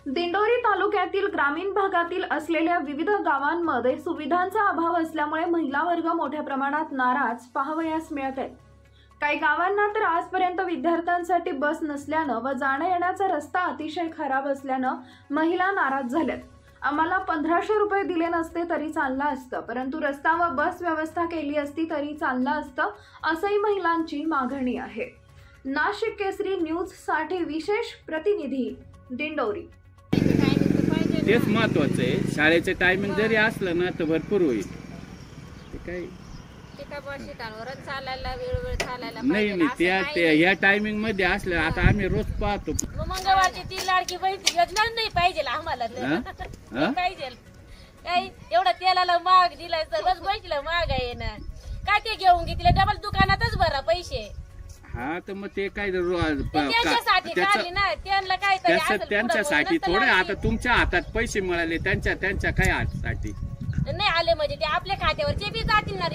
दिंडोरी तालुक्यातील ग्रामीण भागातील असलेल्या विविध गावांमध्ये सुविधांचा अभाव असल्यामुळे महिला वर्ग मोठ्या प्रमाणात नाराज पाहावयास मिळत आहे। काही गावांना तर आजपर्यंत विद्यार्थ्यांसाठी बस नसल्यानं व जाण्या येण्याचा रस्ता अतिशय खराब असल्यानं महिला नाराज झाल्यात। आम्हाला 1500 रुपये दिले नसते तरी चाललं असतं, परंतु रस्ता व बस व्यवस्था केली असती तरी चाललं असतं, असंही महिलांची मागणी आहे। नाशिक केसरी न्यूज साठी विशेष प्रतिनिधी दिंडोरी। तेच महत्वाचं आहे। शाळेचे टायमिंग जरी असलं ना तर भरपूर होईल। ते काय नाही त्या या टायमिंग मध्ये असलं। आता आम्ही रोज पाहतो मंगळवारची ती लाडकी बहीण योजना नाही पाहिजे आम्हाला पाहिजे काही एवढा तेलाला महाग दिलाय तर रोज बसला महाग आहे ना, काय ते घेऊन घेतले डबल दुकानातच भरा पैसे। हा तर मग ते काय त्यांच्यासाठी थोडे आता तुमच्या हातात पैसे मिळाले त्यांच्या काय हातासाठी नाही आले म्हणजे ते आपल्या खात्यावरचे बी जातील ना।